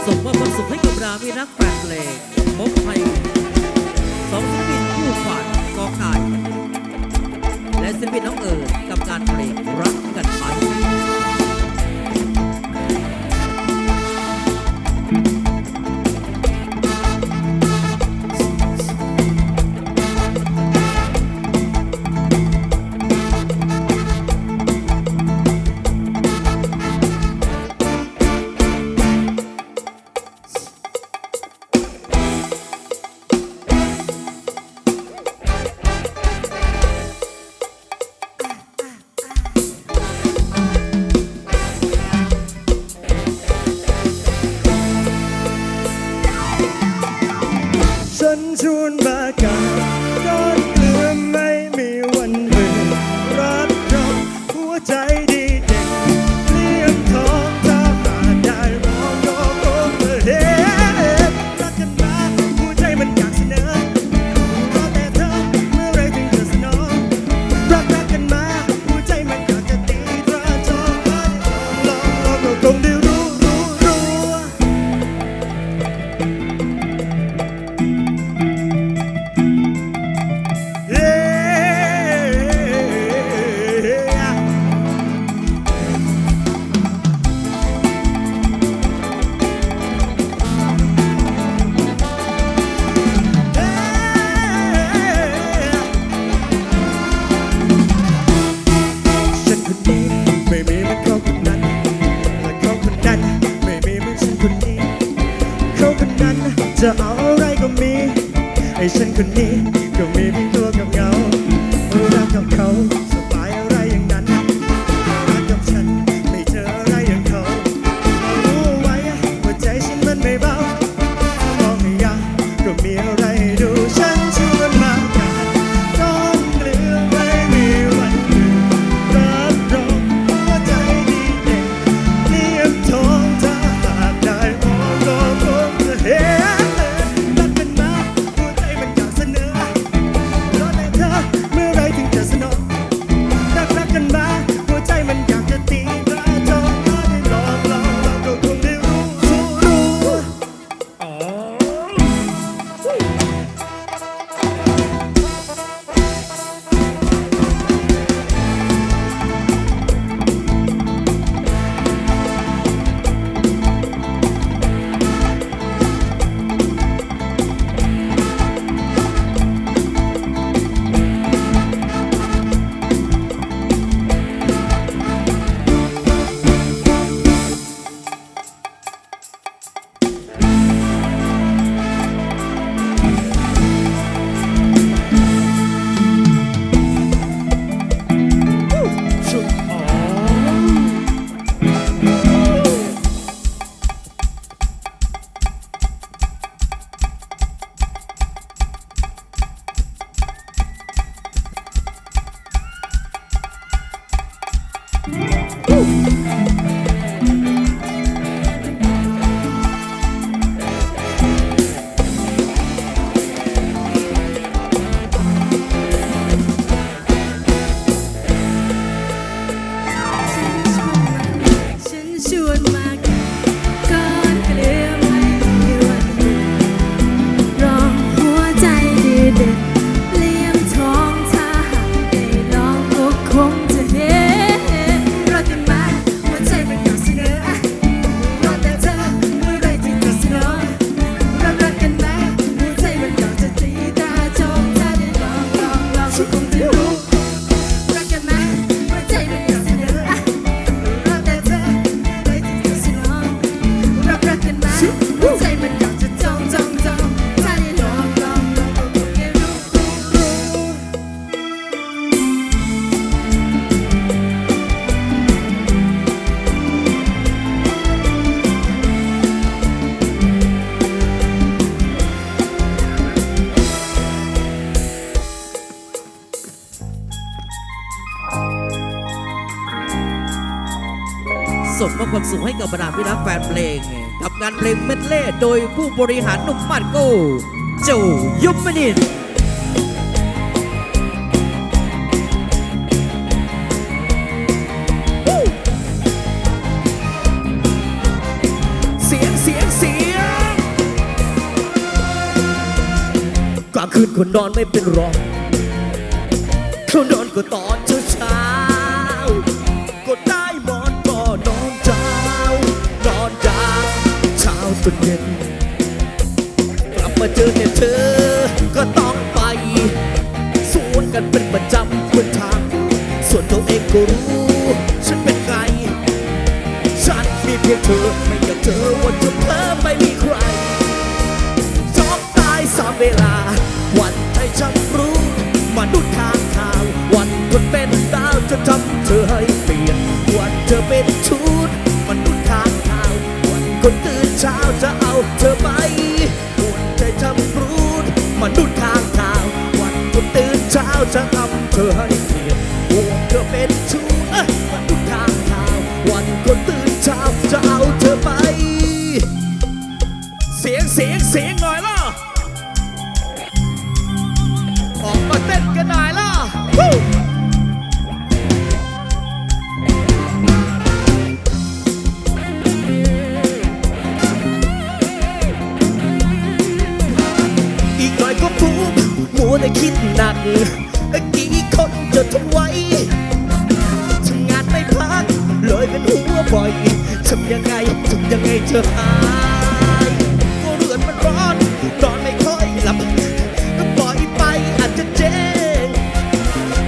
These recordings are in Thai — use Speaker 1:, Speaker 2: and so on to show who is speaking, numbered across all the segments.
Speaker 1: ส่งมอบความสุขให้กับรามีนักแฟนเพลงพบไทยสองศิลปินคู่ฝันกอไก่และศิลปินน้องเอิญกับการเพลงรักกันไป
Speaker 2: ฉันชวนมากันก้อนเกลือไม่มีวันเบื่อรักเราหัวใจดีเด็กเลี้ยงทองถ้าหากได้รองก็คงจะเห็นรักกันมาหัวใจมันอยากเสนอรอแต่เธอเมื่อไรถึงจะสนองรักกันมาหัวใจมันอยากจะตีตราจองลองก็คงได้รู้จะเอาอะไรก็มีไอ้ฉันคนนี้ก็มีเพียงตัวกับเงารักกับเขาสบายอะไรอย่างนั้นรักกับฉันไม่เจออะไรอย่างเขารู้ไว้ว่าใจฉันมันไม่เบามองให้ยากก็มีอะไรให้ดูฉันชวนมากันก้อนเกลือไม่มีวันหยุดรับรองหัวใจดีเด็กเลี้ยงทองถ้าหากได้มองก็คงจะเห็น
Speaker 1: ส่งมอบความสุขให้กับบรรดาพี่นักแฟนเพลงกับงานเพลงเมดเล่โดยผู้บริหารหนุ่มมาดโก้โจยุมมนิน
Speaker 3: เสียง
Speaker 2: คืนคนนอนไม่เป็นรองเขานอนก็ตอนเช้าก็ได้หมอนก็นอนเช้านอนยาวเช้าจนเย็นกลับมาเจอแต่เธอก็ต้องไปสวนกันเป็นประจำบนทางส่วนตัวเองก็รู้ฉันเป็นไงฉันมีเพียงเธอไม่อยากเจอวันเธอเพิ่มไม่มีใครช็อกตายสามเวลาวันให้ฉันรู้มนุษย์ข้างข่าววันคนเป็นดาวจะทำเธอให้เปลี่ยนวันเธอเป็นชุดมนุษย์ข้างข่าววันคนตื่นเช้าจะเอาเธอไปวันใจทำรู้มนุษย์ข้างข่าววันคนตื่นเช้าจะทำเธอให้เปลี่ยนวันเธอเป็นชุดมนุษย์ข้างข่าววันคนตื่นเช้าจะเอาเธอไปเสียงหน่อยล่ะออกมาเต้นกันหน่อยล่ะอีกหน่อยก็ฟุกมัวแต่คิดหนักกี่คนจะทนไว้ทำงานไม่พักเลยเป็นหัวบ่อยทำยังไงเธอหายก็เรือนมันร้อนนอนไม่ค่อยหลับก็ปล่อยไปอาจจะเจ๊ง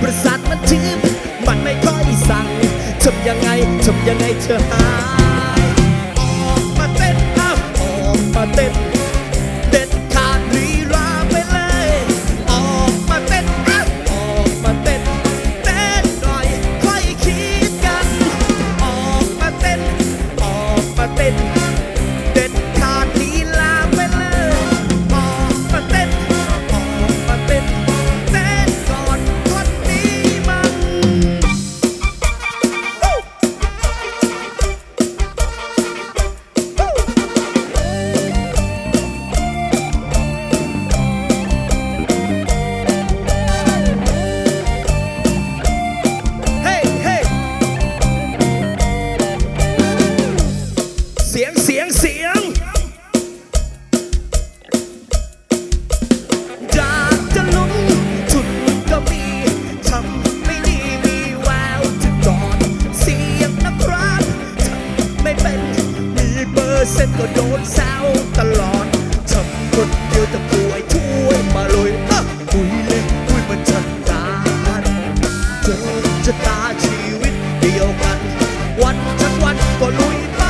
Speaker 2: ประสาทมันทิพย์มันไม่ค่อยสั่งทำยังไงเธอหายออกมาเต้นออกมาเต้นเด็ดขาดลีลาไปเลยออกมาเต้นออกมาเต้นเต้นหน่อยค่อยคิดกันออกมาเต้นเด็ดขาดลีลาไปเลยออกมาเต้นเต้นก่อนคนนี้มันเสียงอยากจะลุ้นทุนก็มีทำไม่ดีมีแววจะกอดเสียงนะครับทำไม่เป็นมีเปอร์เซ็นต์ก็โดนแซวตลอดทำคนเดียวจะป่วยช่วยมาเลยคุยมันชันการเจอชะตาชีวิตเดียวกันวันทั้งวันก็ลุยไป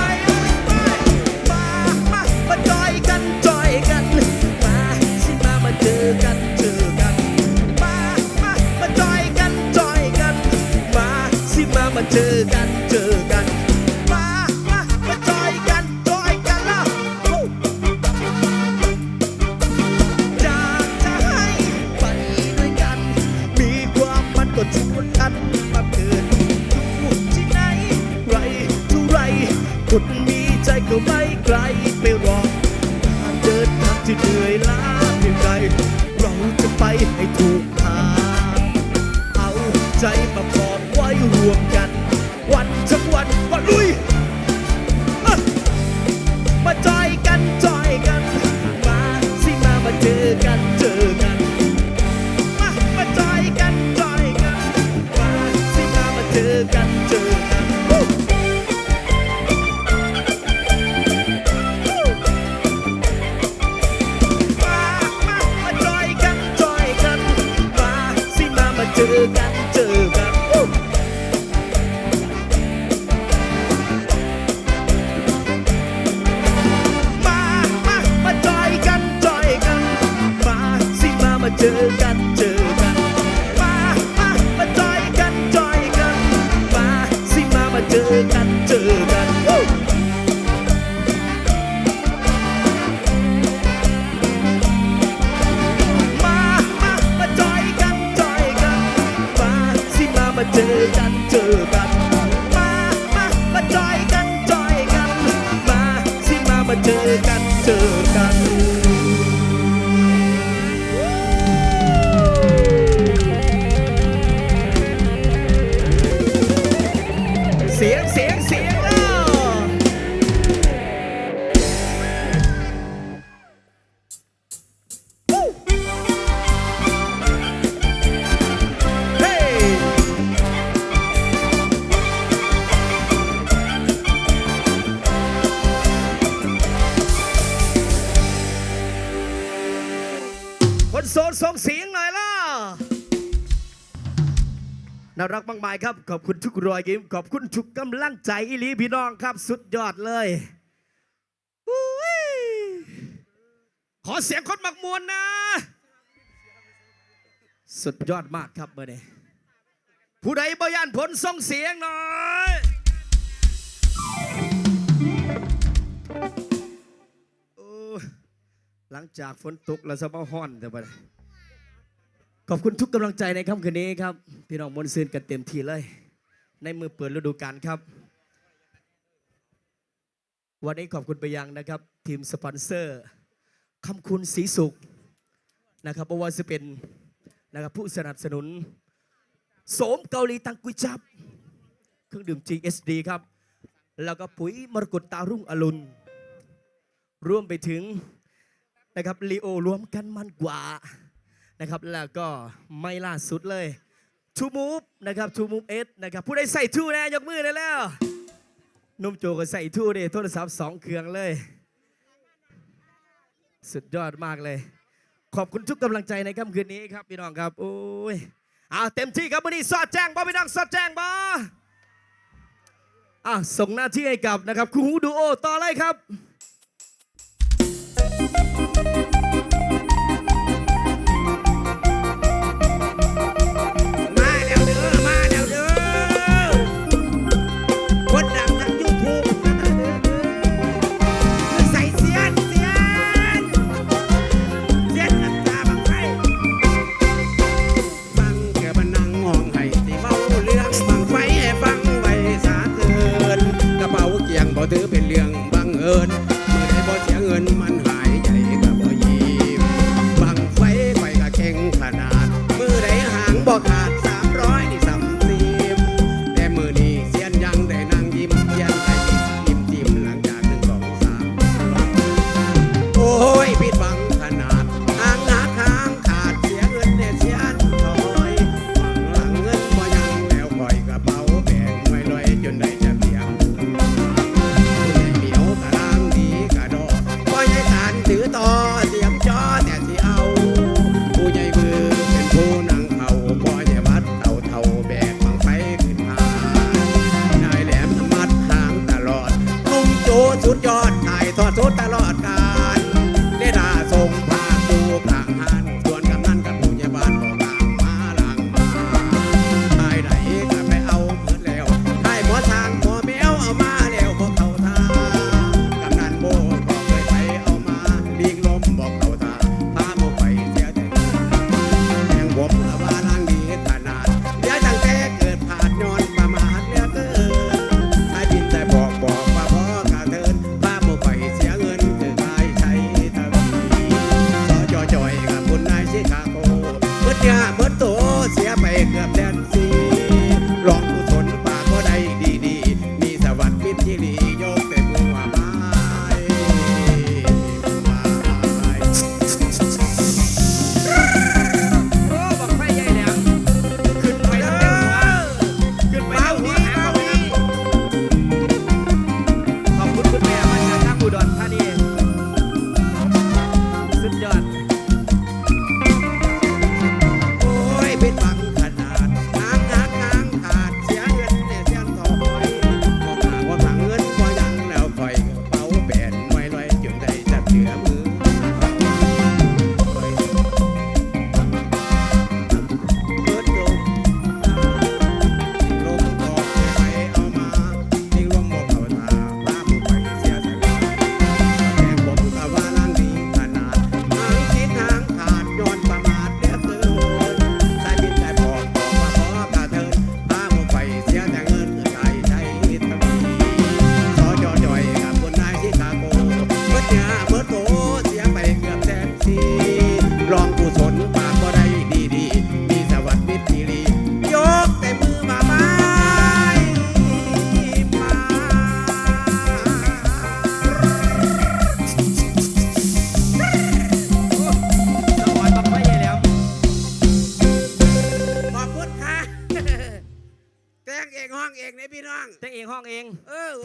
Speaker 2: มาจอยกันมาสิมาเจอกันมาจอยกันมาสิมาเจอกันมาจอยกันแล้วอยากจะให้ไปด้วยกันมีความมันก็ชวนกันมาเกิดอยู่ที่ไหนไรเท่าไรคนมีใจก็ไม่ไกลไปรอเดินทางที่เหนื่อยล้าเพียงใดเราจะไปให้ถูกทางเอาใจมาปองไว้รวมกันวันทั้งวันมาลุยมาจอยกันมาสิมาเจอกันมาจอยกันมาสิมาเจอกันเจอกันมาจอยกันมาสิมาเจอกันมาจอยกันมาสิมาเจอกันมาจอยกันมาเจอกันมาจอยกันมาสิมาเจอกันเสียงแล้ว
Speaker 3: โซนส่งเสียงหน่อยล่ะน่ารักมากมายครับขอบคุณทุกรอยยิ้มขอบคุณทุกกำลังใจอีหลีพี่น้องครับสุดยอดเลยอุ๊ยขอเสียงคนหมักมวลนะสุดยอดมากครับเบอร์นี้ผู้ใดบ่ย่านผลส่งเสียงหน่อยหลังจากฝนตกแล้วสะเมาฮ้อนแต่บ่ได้ขอบคุณทุกกำลังใจในค่ำคืนนี้ครับพี่น้องมวลซืนกันเต็มที่เลยในมือเปิดฤดูกาลครับวันนี้ขอบคุณไปยังนะครับทีมสปอนเซอร์คำคุณศรีสุขนะครับเพราะว่าจะเป็นนะครับผู้สนับสนุนโสมเกาหลีตังกุยจับเครื่องดื่ม GSD ครับแล้วก็ปุ๋ยมรกตตารุ่งอรุณรวมไปถึงนะครับลีโอรวมกันมันกว่านะครับแล้วก็ไม่ล่าสุดเลยทูมูฟนะครับทูมูฟเอสนะครับผู้ใดใส่ทูแน่ยกมือได้แล้วนุ่มโจก็ใส่ทูดิโทรศัพท์2 เครื่องเลยสุดยอดมากเลยขอบคุณทุกกำลังใจในค่ำคืนนี้ครับพี่น้องครับโอ้ยเอาเต็มที่ครับวันนี้สอดแจ้งบ่พี่น้องสอดแจ้งบ่ส่งหน้าที่ให้กับนะครับคู่หูดูโอต่อเลยครับ
Speaker 4: ถือเป็นเรื่องบังเอิญเมื่อใดบ่เสียเงินมันหายใจก็บ่ยิ้มบังไฟไปก็เข่งขนาดมือใดหางบ่ขาด300นี่30แต่มือนี้เสียนยังได้นั่งยิ้มเสียนได้ยิ้มจิ้มหลังจาก1 2 3โอ้ยผิดหวังขนาดหางหนักหางขาดเสียเงินเนี่ยเสียนถอยหวังหลังเงินบ่ยังแล้วคอยกระเป๋าแบกไว้ลอยจนได้จะเพียงถือต่อเสียมจอแต่ที่เอาผู้ใหญ่มือเป็นผู้นั่งเขาปล่อยแต่วัดเท่าแบกบังไฟขึ้นมานายแหลมธรรมัดทางตลอดนุ่มโจสุดยอดถ่ายทอดสดตลอดกาลได้ด่าส่งพาดูกลางหันส่วนกำนันกับผู้ใหญ่บ้านก็กลางมาหลังมาทายไหนก็ไปเอาเงินแล้วทายหมอทางหมอแมวเอามาแล้วพวกเขาทากำนันโบบอกเขาตาพาโมไปเสียใจแห่งผมละว่าล่างดีขนาดเดี๋ยวตั้งแต่เกิดผ่านย้อนประมาทเหลือเกินสายบินแต่บอกว่าพ่อกะเทินพาโมไปเสียเงินคือใครใช้ตะวีสอจอยกับคุณนายชิคาโกเมื่อเนี่ยเมื่อโตเสียไปเกือบ100,000ลองกุศลปากก็ได้ดีมีสวัสดิ์มิตรที่ดียกแต่มือว่าไม้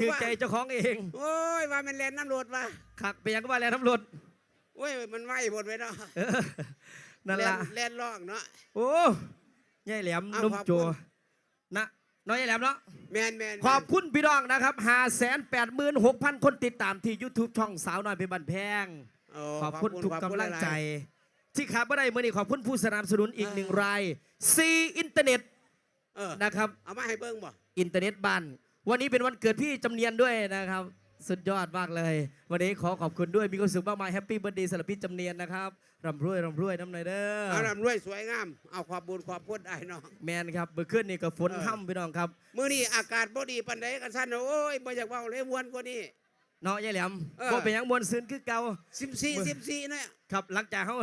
Speaker 3: ถือใจเจ้าของเอง
Speaker 4: โอ้ยว่ามันแลนน้ำรถว่ะ
Speaker 3: ขักไปยังก็ว่าแลนน้ำรถ
Speaker 4: โอ้ยมันไหวหมดไปเนาะ
Speaker 3: นั่นละ
Speaker 4: แล่นล่องเนาะ
Speaker 3: โอ้ยายแหลม
Speaker 4: เอา
Speaker 3: นุ่ม
Speaker 4: ขอบคุณ
Speaker 3: โจนะน้อยยายแหลมเนาะ
Speaker 4: แมน
Speaker 3: ขอบคุณพี่น้องนะครับ586,000 คนติดตามที่ YouTube ช่องสาวน้อยเป็นบันแพง
Speaker 4: โอ้
Speaker 3: ขอบคุณทุกกำลังใจ
Speaker 4: หาย
Speaker 3: ที่ขาดไม่ได้เมื่อนี้ขอบคุณผู้สนับสนุนอีกหนึ่งรายซีอินเทอร์เน็ต
Speaker 4: ๆ
Speaker 3: นะครับ
Speaker 4: เอามาให้เบิ้งบ่
Speaker 3: อินเทอร์เน็ตบ้านวันนี้เป็นวันเกิดพี่จำเนียนด้วยนะครับ สุดยอดมากเลย วันนี้ขอขอบคุณด้วยมีความสุขมากมายแฮปปี้เบิร์ดเดย์สำหรับพี่จำเนียนนะครับร่ำรวยน้ำหน่อยเด้
Speaker 4: เอา
Speaker 3: อ
Speaker 4: ลำรวยสวยงามเอาขอบบุญขอบพุทธไอ้น้อง
Speaker 3: แมนครับเมื่อคืนนี่ก็ฝนค่ำพี่น้องครับ
Speaker 4: มื้อนี้อากาศบ่ดีปานใดกันซั่นโอ้ยบ่อยากเว้าเลยมวนกว่านี้
Speaker 3: เนาะยายแหลม
Speaker 4: เออ
Speaker 3: บ่เป็นหยังมวนซืนคือเก่า
Speaker 4: 14เนี่ย
Speaker 3: ครับหลังจากเขา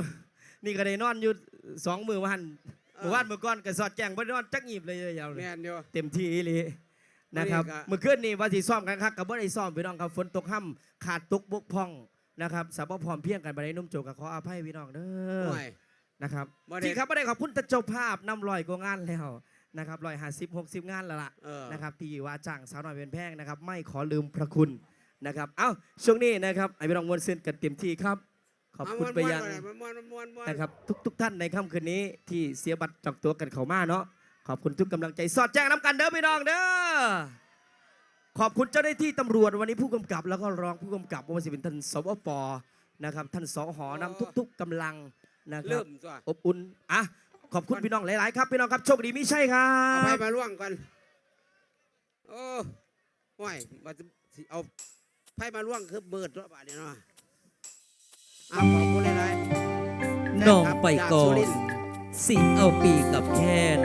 Speaker 3: นี่ก็ได้นอนอยู่2 มื้อวันเมื่อวานเมื่อก่อนก็สอดแจ้งบ่ได้นอนจักหยีบเลยยาวๆเลย
Speaker 4: แม่นอยู่
Speaker 3: เต็มที่อีหลีนะครับ
Speaker 4: วันนี้ก็
Speaker 3: เมื่อคืนนี่ว่าสิซ้อมกันครับกับบ่ได้ซ้อมพี่น้องครับฝนตกห่ำขาดตกบกพร่องนะครับสาบพร้อมเพรียงกันไปในนุ่มโจกับขออภัยพี่น้องเด้อ
Speaker 4: โอ้ย
Speaker 3: นะครับ
Speaker 4: บ่ได้
Speaker 3: ที่ครับบ่ได้ขอบคุณแต่เจ้าภาพนำลอยกว่างานแล้วนะครับ150-60 งานแล้วล่ะ
Speaker 4: เออ
Speaker 3: นะครับที่ว่าจ้างสาวน้อยเป็นแพงนะครับไม่ขอลืมพระคุณนะครับเอ้าช่วงนี้นะครับไอ้พี่น้องมวลเส้นกันเต็มที่ครับขอบคุณไปยัง
Speaker 4: ม่วน
Speaker 3: นะครับทุกท่านในค่ำคืนนี้ที่เสียบัตรจองตั๋วกันเข้ามาเนาะขอบคุณทุกกำลังใจสอดแจ้งน้ำกันเด้อพี่น้องเด้อขอบคุณเจ้าหน้าที่ตำรวจวันนี้ผู้กำกับแล้วก็รองผู้กำกับว่าจะเป็นท่านสวปนะครับท่านสหนำทุกๆกำลังนะครั
Speaker 4: เริ่
Speaker 3: บ
Speaker 4: มตัว
Speaker 3: อบอุ่นอ่ะขอบคุณพี่น้องหลายๆครับพี่น้องครับโชคดีไม่ใช่ครั
Speaker 4: เอาไพ่
Speaker 3: บ
Speaker 4: มาล่วงก่อนโอ้ห่วยว่าจะสิเอาไพ่มาล่วงคือเบิดตัวบาดเนี่ยเนาะขอบคุณหลายๆ
Speaker 1: น้องไปก่อ
Speaker 4: จากสุริ
Speaker 1: น
Speaker 4: ทร์
Speaker 1: สิเอาปีกับแคน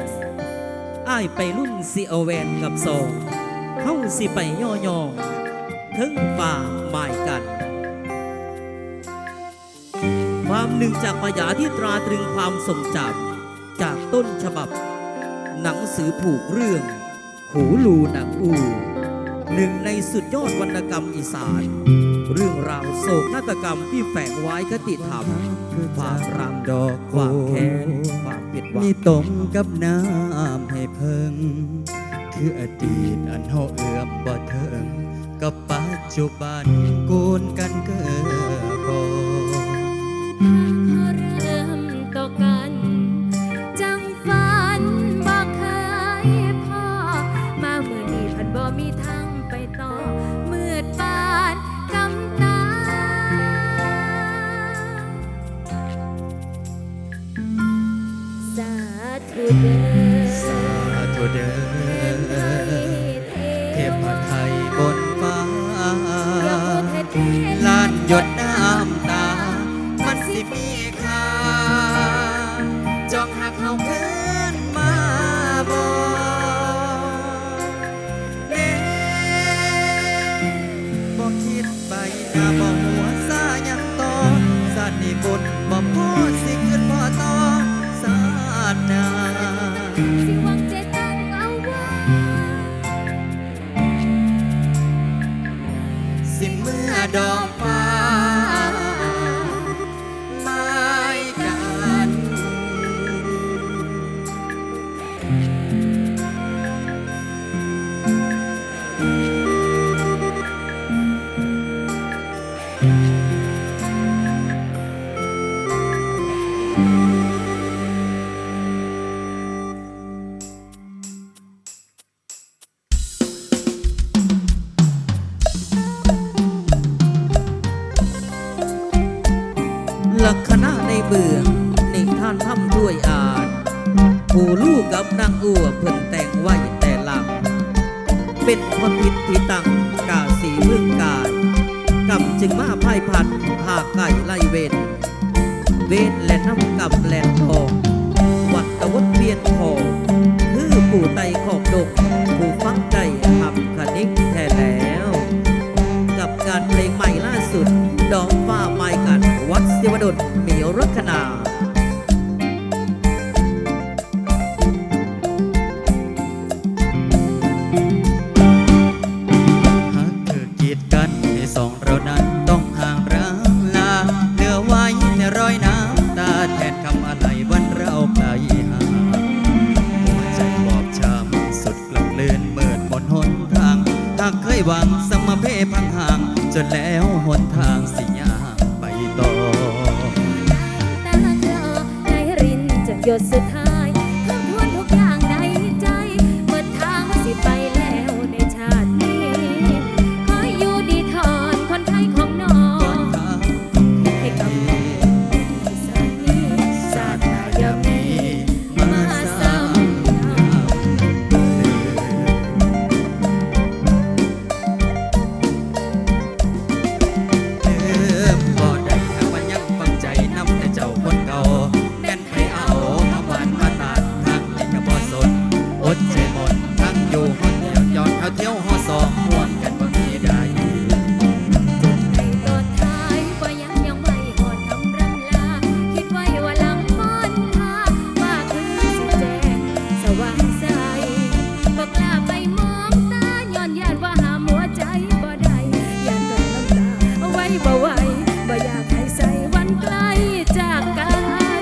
Speaker 1: อ้ายไปรุ่นสิเอาแวนกับซองเฮาสิไปย่อๆถึงป่าหมายกัน ความหนึ่งจากพยาที่ตราตรึงความทรงจำจากต้นฉบับ หนังสือผูกเรื่อง หูลูหนังอูหนึ่งในสุดยอดวรรณกรรมอีสาน เรื่องราวโศกนาฏกรรมที่แฝงไว้คติธรรม ความรัก
Speaker 2: ดอก
Speaker 1: ความแค้นความผิดหวัง
Speaker 2: มีตมกับน้ำให้เพิ่ง คืออดีตอันเฮาเอื้อมบ่ถึงกับปัจจุบันกูนกันเกิดก่อน
Speaker 5: เริ่มต่อกัน จังฝันบอกเคยพอ มาเมื่อนี้พันบ่มีทางไปต่อ มืดปานกำตา สาธุเด้อ
Speaker 2: สาธุเด้
Speaker 5: เท
Speaker 2: อ เทพไทยบนฟ้า ลานหยดน้ำตา มันสิมีค่าจองหักเฮาคืนมาบ่เด้บ่คิดไปหน้าบ่หัวซาหยังต่อสาดนี้บุญบ่พอสิขึ้นพอต่อสาดหน้า
Speaker 5: สิหวังใจตั้งเอาไว้
Speaker 2: สิเมื่อดอกฟ้าไม้กัน
Speaker 1: ลักษณะในเบื้องนิทานทำด้วยอ่านผู้ลูกกับนางอัวเพิ่นแต่งไว้แต่หลัง เป็นความผิดที่ตั้งกาสีเมืองกาลกำจึงมาพ่ายพัดหากไก่ไล่เวนเวนและน้ำกับแหลนทองวัดกวนเวียนทองคือปู่ไตขอบดกผู้ฟังใจทำคณิกแท้แล้ว กับการเพลงใหม่ล่าสุด ดอกฟ้าไม้กัน วัดศิวดลมีรัคนา
Speaker 2: หากเธอกีดกันให้สองเรานั้นต้องห่างร้างลาเหลือไว้แต่รอยน้ำตาแทนคำอะไรวันเราไกลห่างหัวใจบอบช้ำสุดกลับเลือนเมิดหมดหนทางหากเคยหวังสมเพพังห่างจนแล้วหนทางสิยางไปต่อ
Speaker 5: ตาเธอใจ หยดสุดท้ายทบทวนทุกอย่างในใจเมื่อทางสิไปแล้วในชาตินี้ขออยู่ดีทอนคนไทยของน้องให้กับพ่อสามีศาสตร์ยามีมาซ้ำ
Speaker 1: บ่ได้หากว่ายังฟังใจนำแต่เจ้าคนเก่าแม่นให้เอาคำหวานมาตัดทางนี้ก็บ่สนอดใจหมดทั้งอยู่ฮอดเดียวย้อนเขาเที่ยวฮอดสองม่วนกันบ่มีได้
Speaker 5: ในตอนท้ายว่ายังไม่หอดคำรำลา คิดไว้ว่าหลังมอนทาว่าคือสิแจ้งสว่างใสบอกกล้าไปมองตาย้อนญาติว่าหามหัวใจบ่ได้อยากเกิดน้ำตาเอาไว้บ่ไหวบ่อยากให้ใส่วันใกล้จากกั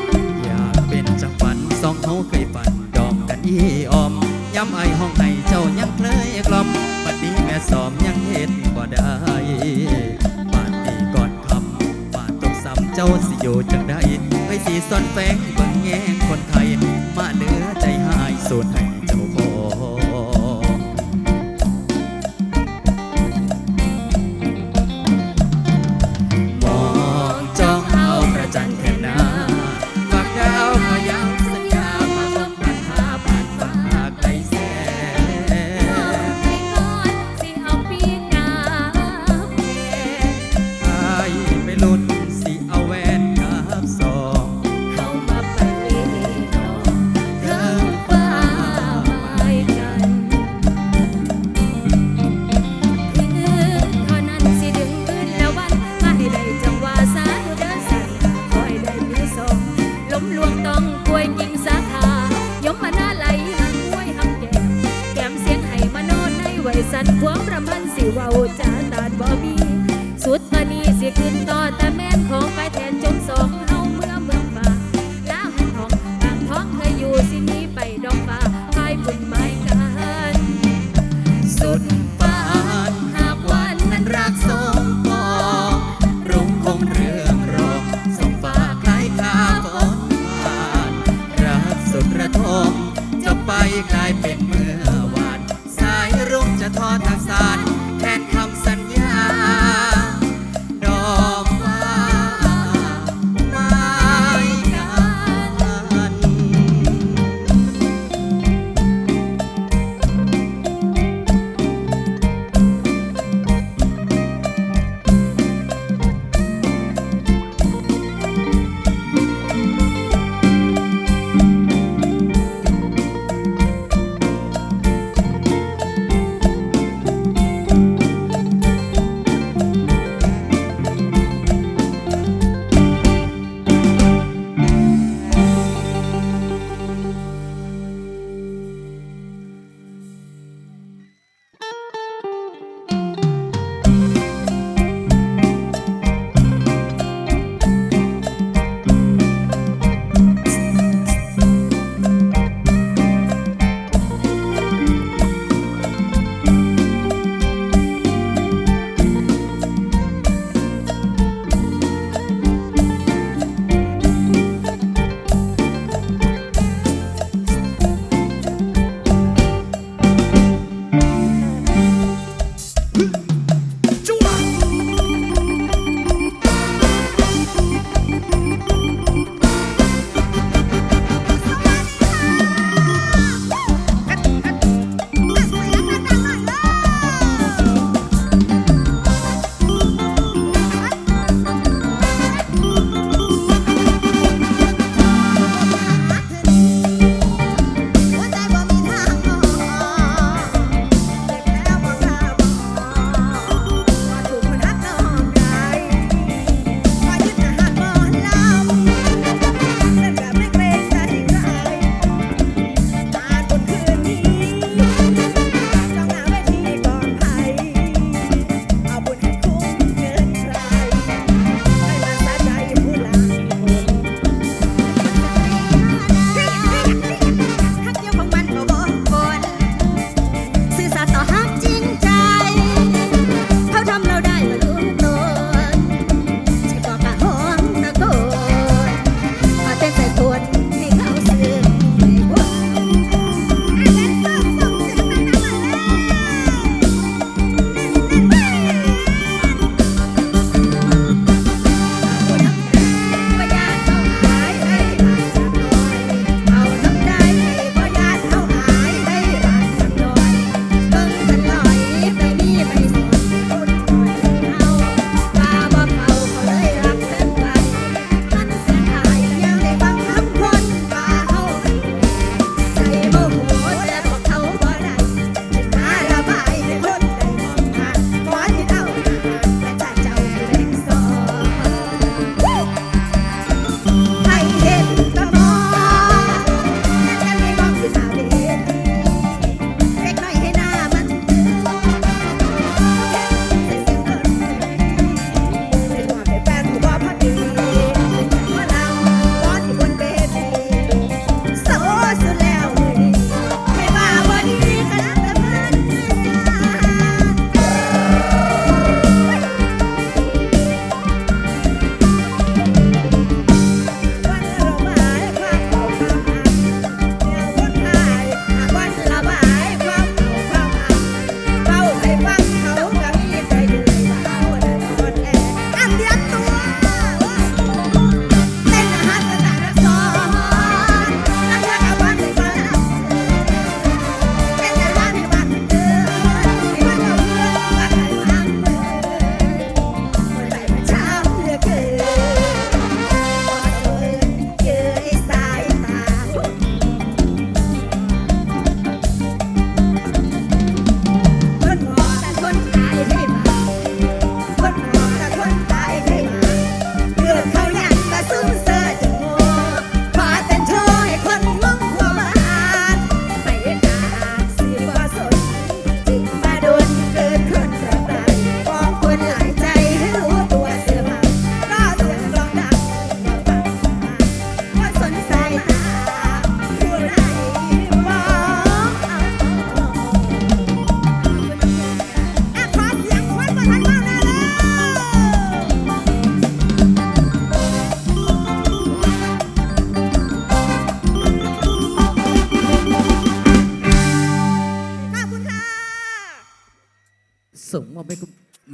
Speaker 5: น
Speaker 1: อยากเป็นจังฝันสองเขาเคยฝันดอมกันอีออมย้ำไอห้องให้เจ้ายังเคยกล่อมบัดนี้แม่สอมยังเห็นบ่ได้ปาดตีก่อนคำปาดตกซ้ำเจ้าสิอยู่จังใดไว้สีซ่อนแฝงเบิ่งแย่งคนไทยมาเหลือใจหายสูญให้เจ้าของ มองจ้องเอาประจันแทนหน้าฝากดาวขอย้ำสัญญามาลมพันหาผ่านฟ้าไกลแสน
Speaker 5: ไปก่อนสิเอาปีกาแพ
Speaker 1: ไอ้ไม่ลุ้นสิเอาแหวนกับซอง
Speaker 5: เข้ามาไปนองเทิงฟ้าไม้กันคือเท่านั้นสิดึงมือแล้ววันมาให้ได้จังหวะสาธุเดินสายคอยได้มีสองล้มลวงต้องป่วยยิงสาขายมมาหน้าไหลหังมวยหังแก้มเสียงให้มาโนดในไว้สั่นความประพันธ์สิเว้าจาตาดบ่มีสุดมานี้สิขึ้นต่อแต่แม่นของไปแทนจงสองเฮาเมืองฟ้าลาวหันทองบางท้องเคยอยู่สินี้ไปดอกฟ้าพายบุญไม้กัน
Speaker 1: สุดปานหากวันนั้นรักสมปองรุ่งคงเรื่องรองส่งฟ้าคล้ายคาฝนผ่านรักสุดระทมจะไปกลายเป็นเมื่อวาน สายรุ่งจะทอดทางสารแทนคำสัญญา ดอกฟ้า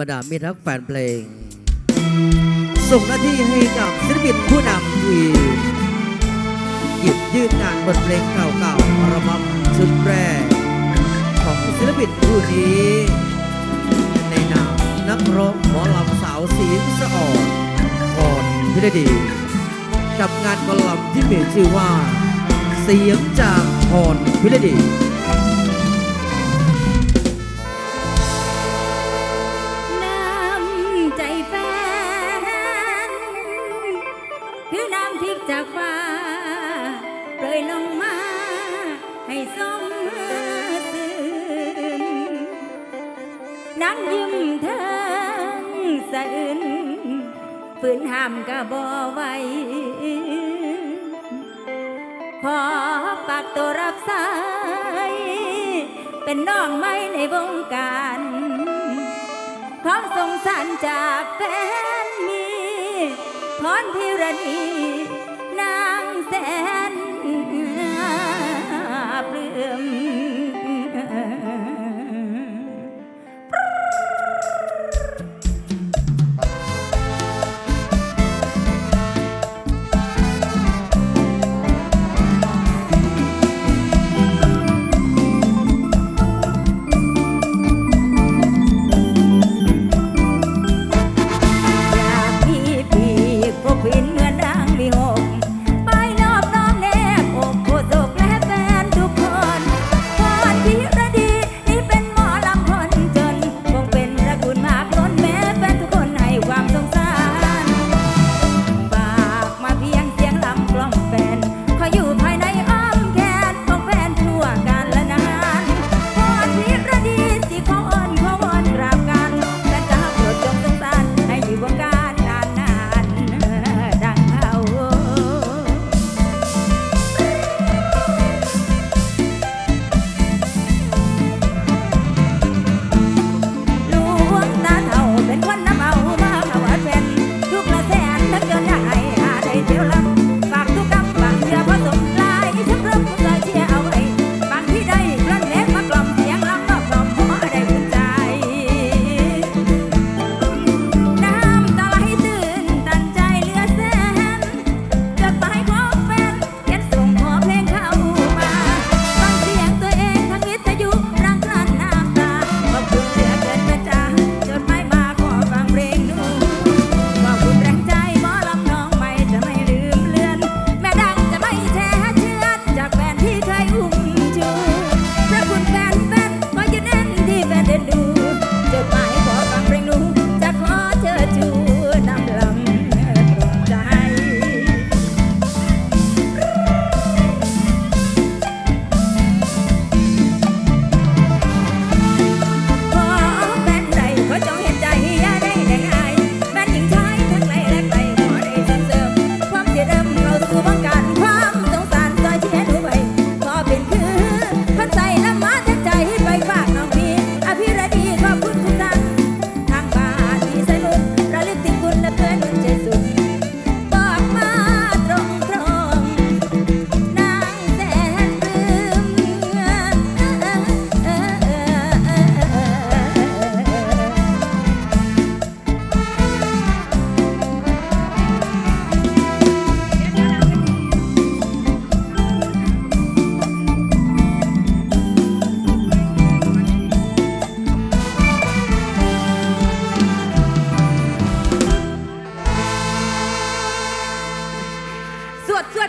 Speaker 1: รรดามิตรรักแฟนเพลง ส่งหน้าที่ให้กับศิลปินผู้นำที่หยิบยื่นงานบทเพลงเก่าๆอัลบั้มชุดแรกของศิลปินผู้นี้ในนามนักร้องหมอลำสาวเสียงสะอ่อนพรพิรดีกับงานกลำที่มีชื่อว่าเสียงจากพรพิรดี
Speaker 5: น้ำใจแฟนคือน้ำทิพย์จากฟ้าโปรยลงมาให้สมซื่นนั่งยิ้มเทิงสะอื้นฝืนห้ามก็บ่ไหวขอฝากตัวรับสายเป็นน้องไม้ในวงการความสงสารจากแฟนมีพรพิรณีนางแสนปลื้ม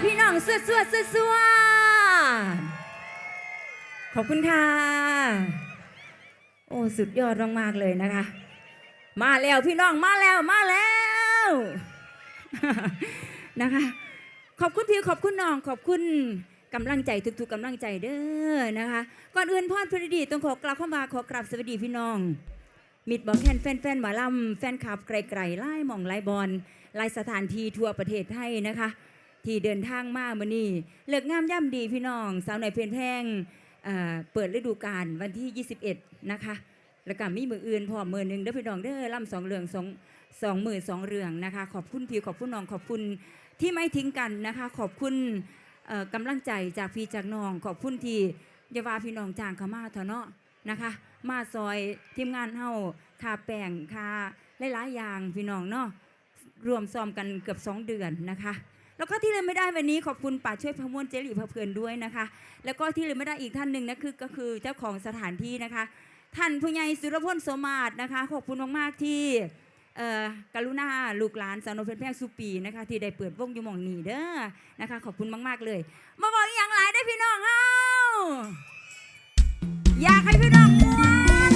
Speaker 5: พี่น้องสวดขอบคุณค่ะโอ้สุดยอดมากๆเลยนะคะมาแล้วพี่น้องมาแล้วนะคะขอบคุณพี่ขอบคุณน้องขอบคุณกำลังใจทุกๆกำลังใจเด้อนะคะก่อนอื่นพรพฤดีต้องขอกราบเข้ามาขอกราบสวัสดีพี่น้องมิตรบอกแคนแฟนหมอลำแฟนคลับไกลๆไล่หม่องไล่บอลไล่สถานที่ทั่วประเทศไทยนะคะที่เดินทางมามื้อนี้เลิกงามย่ำดีพี่น้องสาวหน่อยเพลินแพงเปิดฤดูกาลวันที่21นะคะแล้วก็มีมืออื่นพร้อมมือหนึ่งเด้อพี่น้องเด้อล่ำ2 เรื่อง2 มือ 2 เรื่องนะคะขอบคุณพี่ขอบคุณน้องขอบคุณที่ไม่ทิ้งกันนะคะขอบคุณกำลังใจจากพี่จากน้องขอบคุณที่ยาวาพี่น้องจางเขามาเถอะเนาะนะคะ
Speaker 6: มาซอยทีมงานเฮาค่าแป้งค่าหลายๆอย่างพี่น้องเนาะรวมซ้อมกันเกือบ2 เดือนนะคะแล้วก็ที่ลืมไม่ได้วันนี้ขอบคุณป่าช่วยพะม่วนเจริพะเพลินด้วยนะคะแล้วก็ที่ลืมไม่ได้อีกท่านหนึ่งนะก็คือเจ้าของสถานที่นะคะท่านผู้ใหญ่สุรพลโสมาศนะคะขอบคุณมากๆที่กรุณาลูกหลานสาวน้อยเพชรแพงสุปีนะคะที่ได้เปิดวงอยู่หม่องนี้เด้อนะคะขอบคุณมากๆเลยมาบอกอย่างไรได้พี่น้องเฮาอยากให้พี่น้องม่วน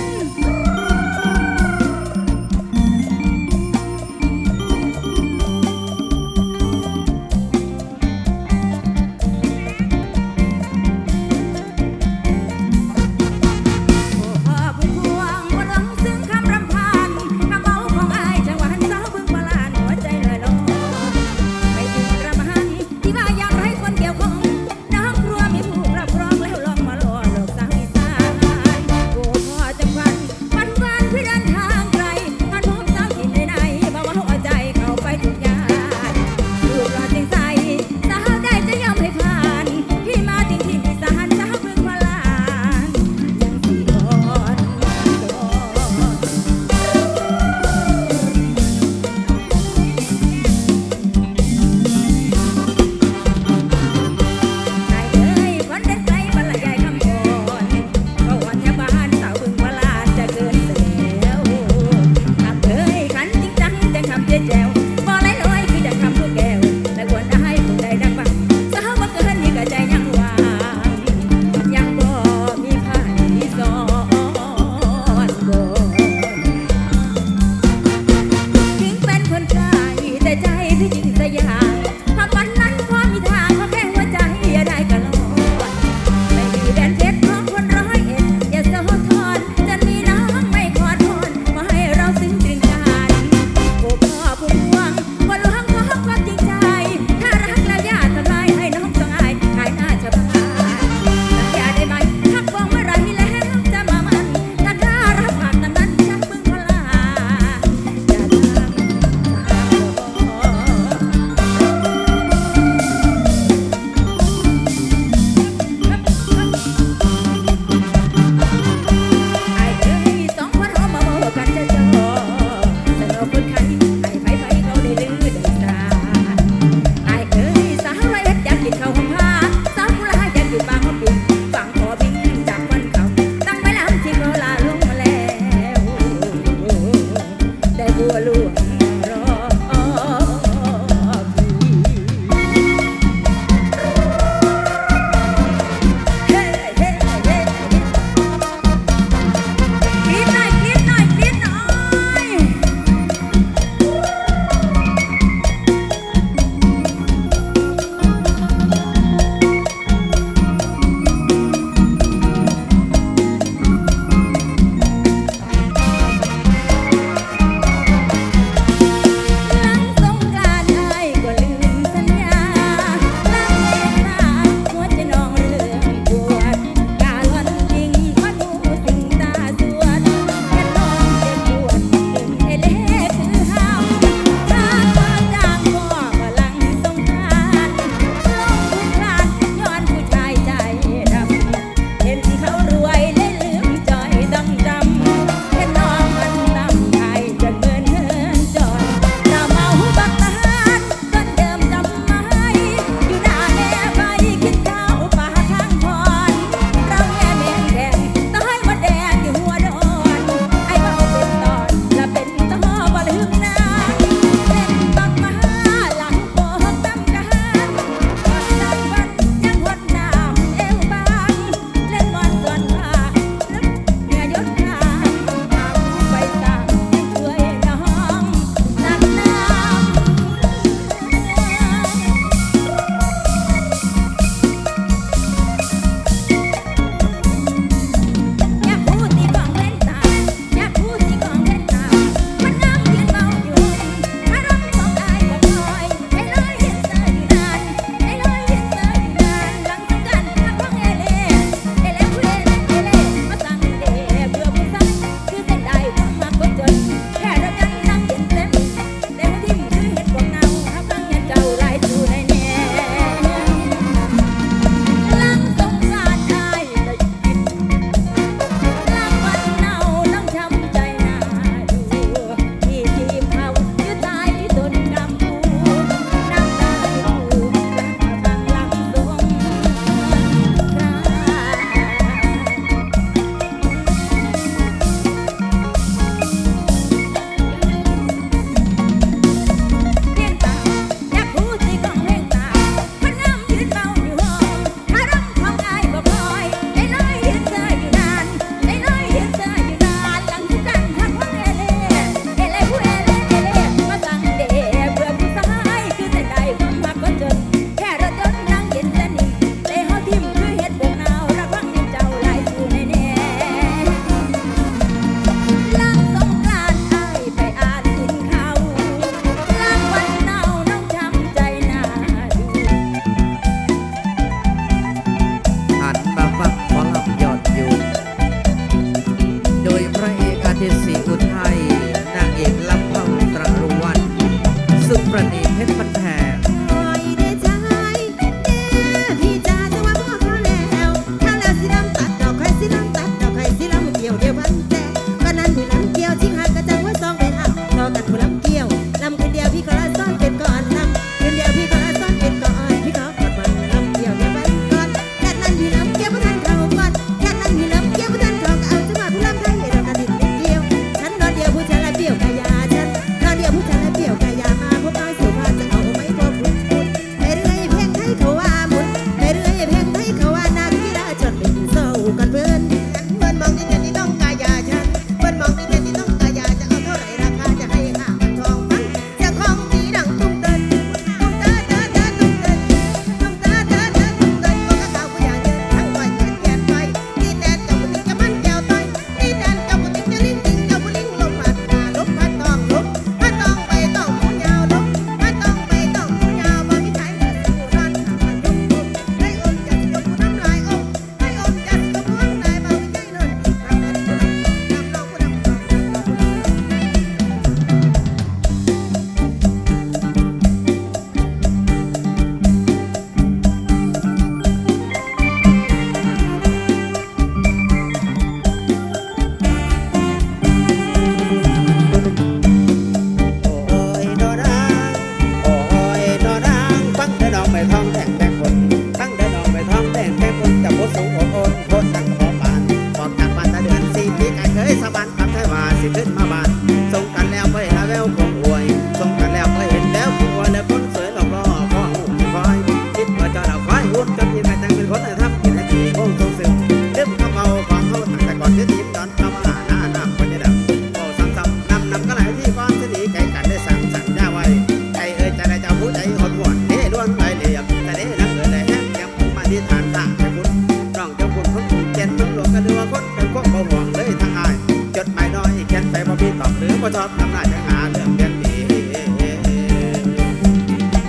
Speaker 4: ำนาจจะหาเรื่องเรื่องดี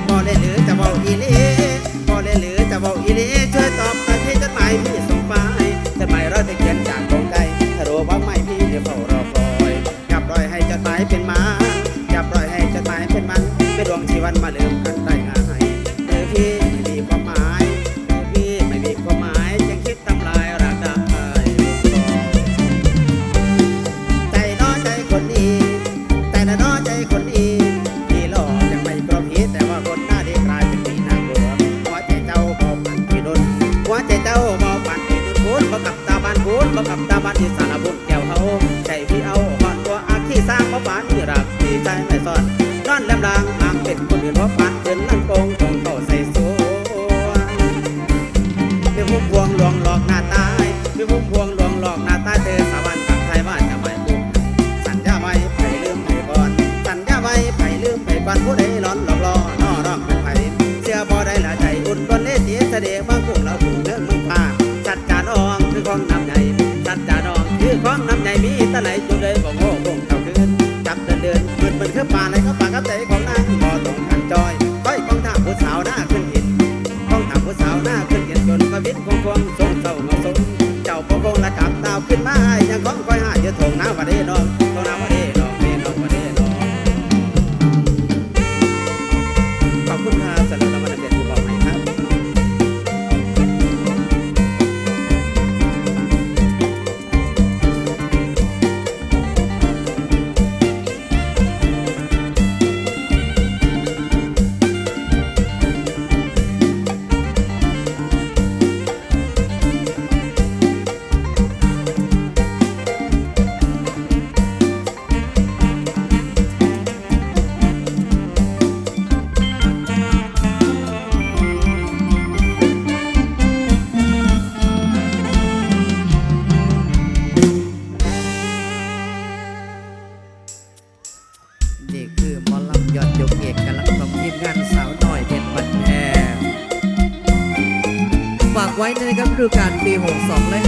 Speaker 4: บ่ได้หรือจะเว้าอีหลีบ่ได้หรือจะเว้าอีหลีช่วยตอบมาที่จดหมายพี่ส่งไปจดหมายเราจะเขียนจากดวงใจถ้ารู้ว่าไม่พี่เดี๋ยวเฝ้ารอคอยอย่าปล่อยให้จดหมายเป็นมาอย่าปล่อยให้จดหมายเป็นมันไม่ดวงชีวันมาลืมกันได้ง่ายพี่ไม่มีความหมายพี่ไม่มีความหมายจึงคิดทำลายรักได้ใจน้อใจคนนี้แต่ละน้อใจคนนี้ที่หล่อยังไม่กรอบพีแต่ว่าคนหน้าดีกลายเป็นปีน่ากลัวหัวใจเจ้าเบาปั่นที่ดุนหัวใจเจ้าเบาปั่นที่ดุนบุญมากับตาบ้านบุญมากับตาบ้านที่สารบุญแก้วเขาใจพี่เอาหอนตัวอาที่สร้างมาบ้านที่รักที่ใจไม่ซ่อนนอนลำลางห่างเป็นคนอื่นเพราะปันเดินนั่งโกงตรงเข้าใส่สวนพี่พุ่มพวงลวงหลอกหน้าตายพี่พุ่มพวงลวงหลอกหน้าตายเธอสาวันกับใครว่าจะไม่พูดสัญญาไว้ไผ่ลืมไผ่ก่อนสัญญาไว้ไผ่ลืมไผ่ก่อนผู้ใดร้อนหลอกล่อนอร้องเป็นไผ่เชื่อบ่ได้ละใจอุ่นก้อนเล่เสียเสด็จบางกุ้งเราถูกเนื้อมึงพาจัดจานอ่องคือของน้ำใหญ่จัดจานอ่องคือของน้ำใหญ่มีตะไหนจุดเลยบอกโง่คงเท่าคืนจับเดินมันคือป่าไหนก็ป่ากับใจของนางบ่ตรงกันจอยก้อยกองท่าผู้สาวหน้าขึ้นหินกองท่าผู้สาวหน้าขึ้นหินจนมาวินคงทรงเศร้าเงาสมเจ้าพงละกับดาวขึ้นมายังก้องคอยหาเยอะทงน้ำวันเดน้องทงน้ำวันเดน้องเดน้องวันเดน้องขอบคุณครับสำหรับรางวัลเด่นผู้บอกให้ครับ
Speaker 1: นี่คือหมอลำยอดยกเอกกำลังของทีมงานสาวน้อยเพชรบันแพงฝากไว้ในฤดูกาลปี 62 และ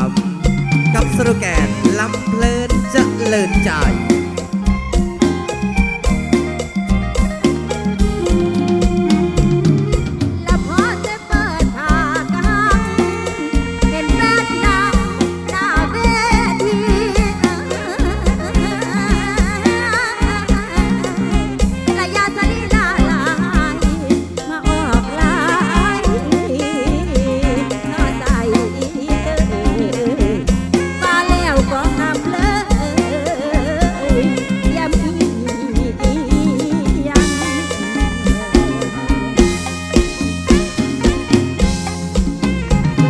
Speaker 1: 63 กับสโลแกนลำเพลินเจริญใจ
Speaker 5: และพอจะเปิดผ้ากางเห็นแฟนนางหน้าเวทีระยะสลีลาลายมาออกลายนอใส่มาแล้วก็นำเลยยำอียัง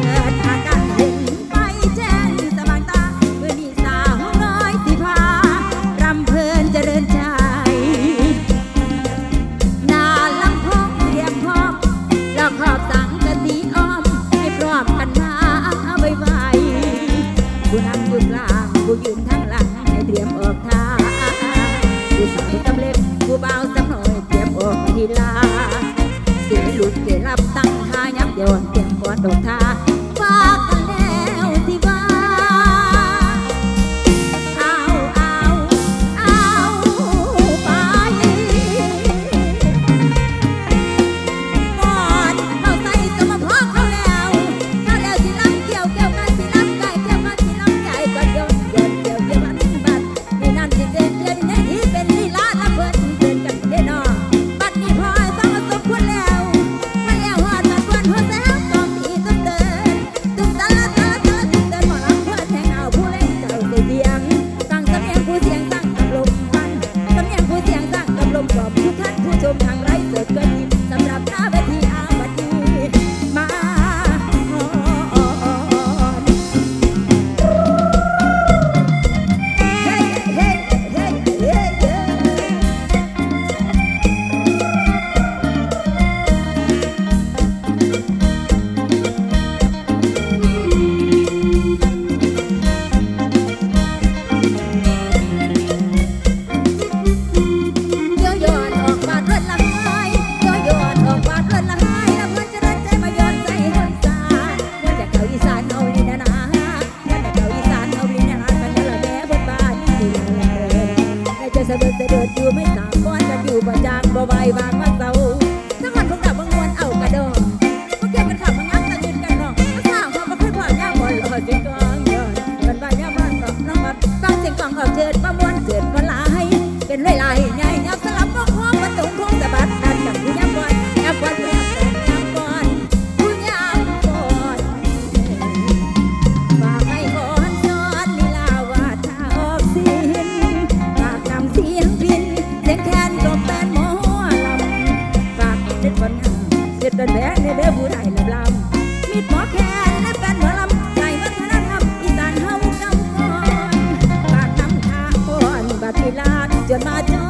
Speaker 5: เกิดอาการเห็นไฟแจ้งสว่างตาเมื่อนี้สาวน้อยสิพารำเพลินเจริญใจหน้าลำโพงเรียบพร้อมแล้วขอบสังกะสีอ้อมให้พร้อมกันมาไวๆผู้นำอยู่กลางผู้ยืนทางหลังให้เตรียมออกทางผู้สาวสำเร็จผู้บ่าวสำหน่อยเตรียมออกทีลา เกหลุดเกรับตั้งท่ายับย้อนเตรียมกอดดอกท่าฝากกันแล้วสิว่าเอาไปก่อนเข้าใส่สมภพเขาแล้วสิลำเกี่ยวกันสิลำไก่เกี่ยวกันสิลำไก่ก่อนโยนเกี่ยวมันบัดนี่นั่นสิเด่นเด่นในที่เป็นลีลาละเพิ่นเดินกันได้นอบัดนี้พอต้องมาสมควรแล้วมาแล้วหอดมาควรหัวแซวกองตีต้นเดิ
Speaker 7: เดินอยู่ไม่สามก้อนกันอยู่ประจางบ่ใบบางว่าเศร้าทั้งวันพวกเราบางมวนเอากระโดดพวกเกี่ยวกันขับมันงับกันยืนกันหรอกสร้างความมาขึ้นความยากบ่หล่อสิกองย้อนกันว่าย่าบ้านหรอกน้องแบบฟังเสียงกองเอาเชิดประมวลเกิดมาลายเป็นลายใหญ่ยับสลับพวกพ้องมันตรงทงสะบัดดันกับผู้ยับก่อนยับก่อนผู้ยับก่อนผู้ยับก่อนฝากให้ก่อนนอนลีลาวาทาออกสินฝากนำเสียงพินเสียงแคนก็แฟนหมอลำฝากเด็ดวันเด็ดแดงในเด้อผู้ใดลำลำมีดหมอแคนและแฟนหมอลำใจวัฒนธรรมอีสานเฮาจำก่อนฝากนำทางก่อนบัดเวลาจนมาจอ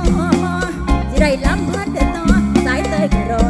Speaker 7: สิได้ลำเพื่อนเดินต่อสายเตยกระรอ